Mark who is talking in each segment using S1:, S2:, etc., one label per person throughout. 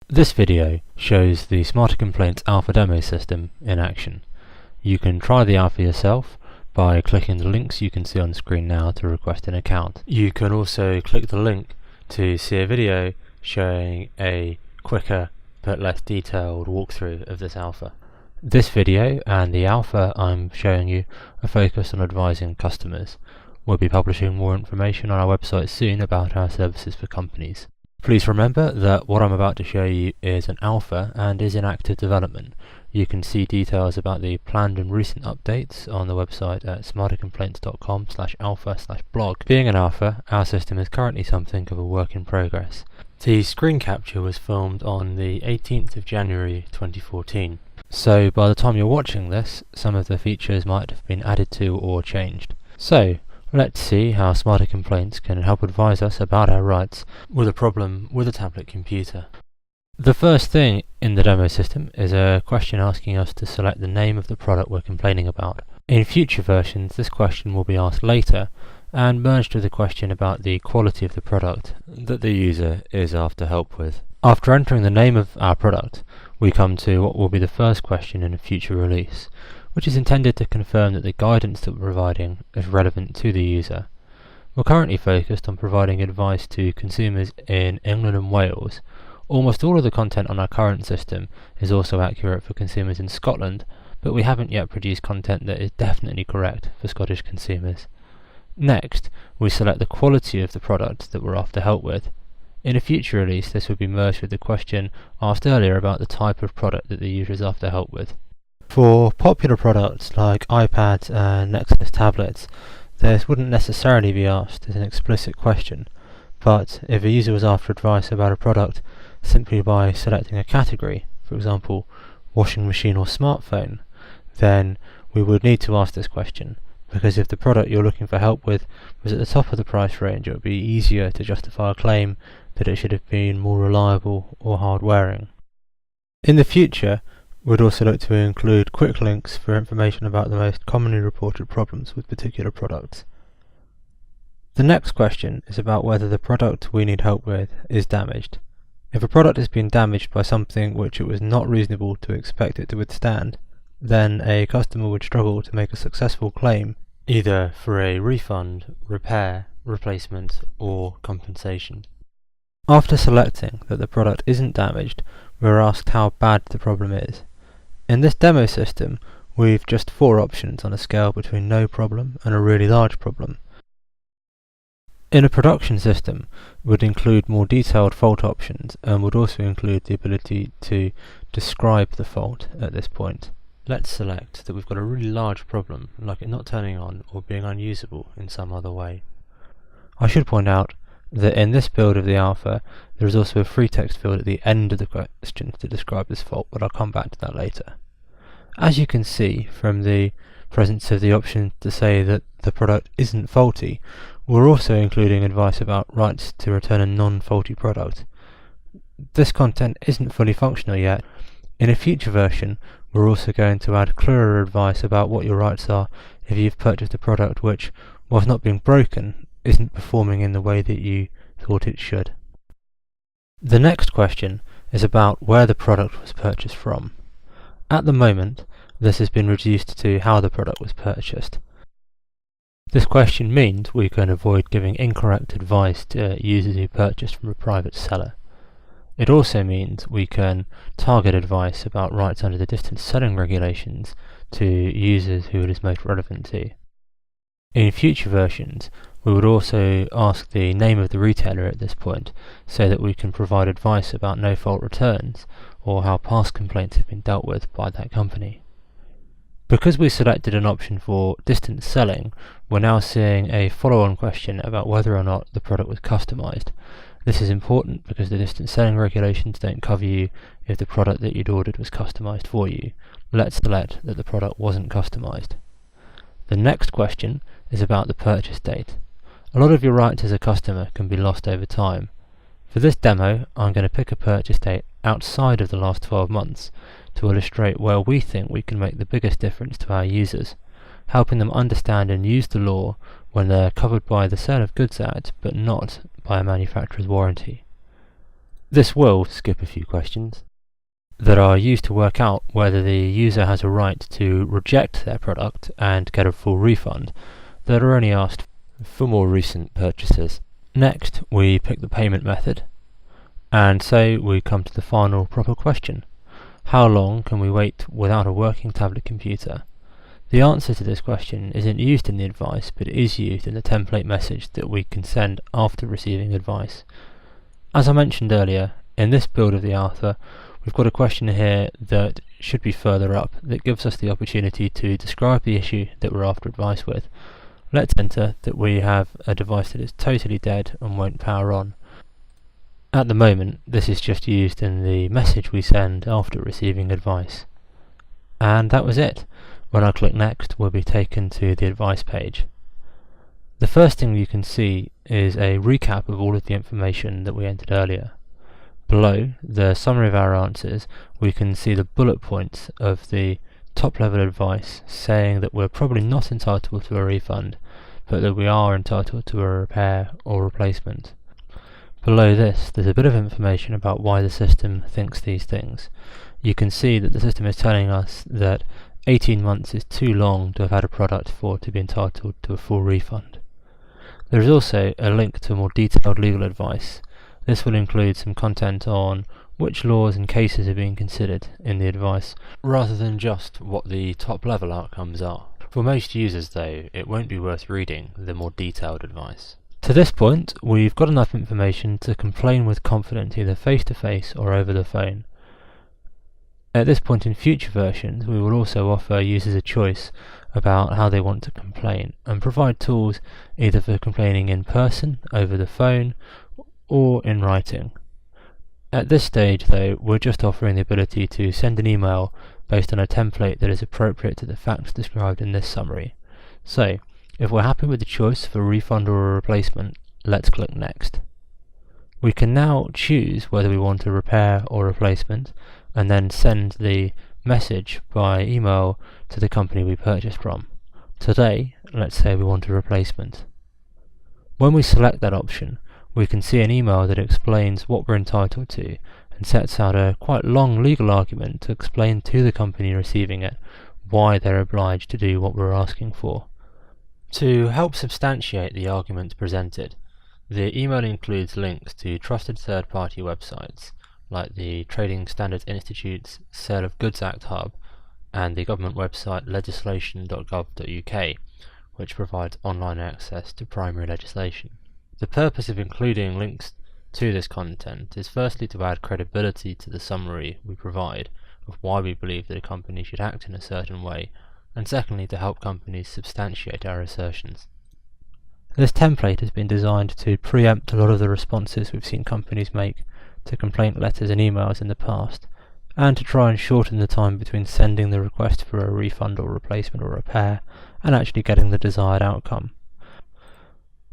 S1: This video shows the Smarter Complaints Alpha demo system in action. You can try the alpha yourself by clicking the links you can see on screen now to request an account. You can also click the link to see a video showing a quicker but less detailed walkthrough of this alpha. This video and the alpha I'm showing you are focused on advising customers. We'll be publishing more information on our website soon about our services for companies. Please remember that what I'm about to show you is an alpha and is in active development. You can see details about the planned and recent updates on the website at smartercomplaints.com/alpha/blog. Being an alpha, our system is currently something of a work in progress. The screen capture was filmed on the 18th of January 2014. So by the time you're watching this, some of the features might have been added to or changed. So let's see how Smarter Complaints can help advise us about our rights with a problem with a tablet computer. The first thing in the demo system is a question asking us to select the name of the product we're complaining about. In future versions, this question will be asked later and merged with a question about the quality of the product that the user is after help with. After entering the name of our product, we come to what will be the first question in a future release, which is intended to confirm that the guidance that we're providing is relevant to the user. We're currently focused on providing advice to consumers in England and Wales. Almost all of the content on our current system is also accurate for consumers in Scotland, but we haven't yet produced content that is definitely correct for Scottish consumers. Next, we select the quality of the product that we're after help with. In a future release, this would be merged with the question asked earlier about the type of product that the user is after help with. For popular products like iPads and Nexus tablets, this wouldn't necessarily be asked as an explicit question, but if a user was after advice about a product simply by selecting a category, for example, washing machine or smartphone, then we would need to ask this question, because if the product you're looking for help with was at the top of the price range, it would be easier to justify a claim that it should have been more reliable or hard-wearing. In the future, we'd also look to include quick links for information about the most commonly reported problems with particular products. The next question is about whether the product we need help with is damaged. If a product has been damaged by something which it was not reasonable to expect it to withstand, then a customer would struggle to make a successful claim, either for a refund, repair, replacement, or compensation. After selecting that the product isn't damaged, we're asked how bad the problem is. In this demo system, we've just 4 options on a scale between no problem and a really large problem. In a production system, would include more detailed fault options and would also include the ability to describe the fault at this point. Let's select that we've got a really large problem, like it not turning on or being unusable in some other way. I should point out that in this build of the alpha, there is also a free text field at the end of the question to describe this fault, but I'll come back to that later. As you can see from the presence of the option to say that the product isn't faulty, we're also including advice about rights to return a non-faulty product. This content isn't fully functional yet. In a future version, we're also going to add clearer advice about what your rights are if you've purchased a product which, whilst not being broken, isn't performing in the way that you thought it should. The next question is about where the product was purchased from. At the moment, this has been reduced to how the product was purchased. This question means we can avoid giving incorrect advice to users who purchased from a private seller. It also means we can target advice about rights under the distance selling regulations to users who it is most relevant to. In future versions, we would also ask the name of the retailer at this point, so that we can provide advice about no-fault returns or how past complaints have been dealt with by that company. Because we selected an option for distance selling, we're now seeing a follow-on question about whether or not the product was customized. This is important because the distance selling regulations don't cover you if the product that you'd ordered was customized for you. Let's select that the product wasn't customized. The next question is about the purchase date. A lot of your rights as a customer can be lost over time. For this demo, I'm going to pick a purchase date outside of the last 12 months to illustrate where we think we can make the biggest difference to our users, helping them understand and use the law when they're covered by the Sale of Goods Act but not by a manufacturer's warranty. This will skip a few questions that are used to work out whether the user has a right to reject their product and get a full refund that are only asked for more recent purchases. Next, we pick the payment method, and so we come to the final proper question. How long can we wait without a working tablet computer? The answer to this question isn't used in the advice, but is used in the template message that we can send after receiving advice. As I mentioned earlier, in this build of the alpha, we've got a question here that should be further up that gives us the opportunity to describe the issue that we're after advice with. Let's enter that we have a device that is totally dead and won't power on. At the moment, this is just used in the message we send after receiving advice. And that was it. When I click next, we'll be taken to the advice page. The first thing you can see is a recap of all of the information that we entered earlier. Below the summary of our answers, we can see the bullet points of the top level advice saying that we're probably not entitled to a refund, but that we are entitled to a repair or replacement. Below this, there's a bit of information about why the system thinks these things. You can see that the system is telling us that 18 months is too long to have had a product for to be entitled to a full refund. There is also a link to more detailed legal advice. This will include some content on which laws and cases are being considered in the advice, rather than just what the top level outcomes are. For most users though, it won't be worth reading the more detailed advice. To this point, we've got enough information to complain with confidence either face-to-face or over the phone. At this point in future versions, we will also offer users a choice about how they want to complain and provide tools either for complaining in person, over the phone, or in writing. At this stage though, we're just offering the ability to send an email based on a template that is appropriate to the facts described in this summary. So, if we're happy with the choice for a refund or a replacement, let's click next. We can now choose whether we want a repair or replacement, and then send the message by email to the company we purchased from. Today, let's say we want a replacement. When we select that option, we can see an email that explains what we're entitled to and sets out a quite long legal argument to explain to the company receiving it why they're obliged to do what we're asking for. To help substantiate the arguments presented, the email includes links to trusted third-party websites like the Trading Standards Institute's Sale of Goods Act hub and the government website legislation.gov.uk, which provides online access to primary legislation. The purpose of including links to this content is firstly to add credibility to the summary we provide of why we believe that a company should act in a certain way, and secondly to help companies substantiate our assertions. This template has been designed to preempt a lot of the responses we've seen companies make to complaint letters and emails in the past, and to try and shorten the time between sending the request for a refund or replacement or repair and actually getting the desired outcome.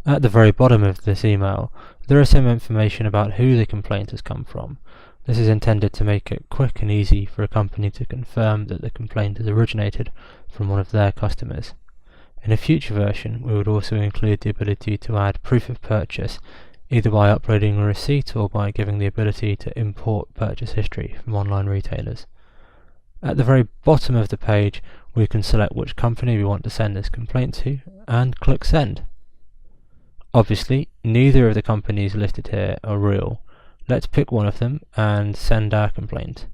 S1: At the very bottom of this email, there is some information about who the complaint has come from. This is intended to make it quick and easy for a company to confirm that the complaint has originated from one of their customers. In a future version, we would also include the ability to add proof of purchase, either by uploading a receipt or by giving the ability to import purchase history from online retailers. At the very bottom of the page, we can select which company we want to send this complaint to and click send. Obviously, neither of the companies listed here are real. Let's pick one of them and send our complaint.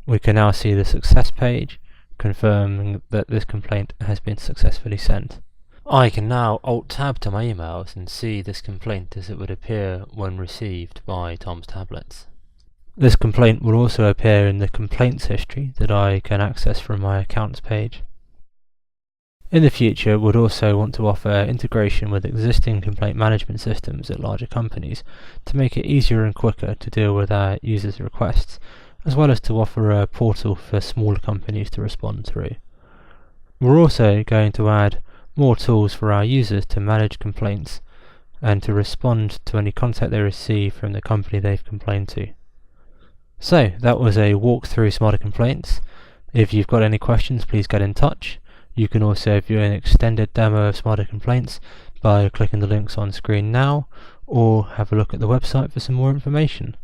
S1: We can now see the success page, confirming that this complaint has been successfully sent. I can now Alt-Tab to my emails and see this complaint as it would appear when received by Tom's tablets. This complaint will also appear in the complaints history that I can access from my accounts page. In the future, we'd also want to offer integration with existing complaint management systems at larger companies to make it easier and quicker to deal with our users' requests, as well as to offer a portal for smaller companies to respond through. We're also going to add more tools for our users to manage complaints and to respond to any contact they receive from the company they've complained to. So, that was a walk through Smarter Complaints. If you've got any questions, please get in touch. You can also view an extended demo of Smarter Complaints by clicking the links on screen now, or have a look at the website for some more information.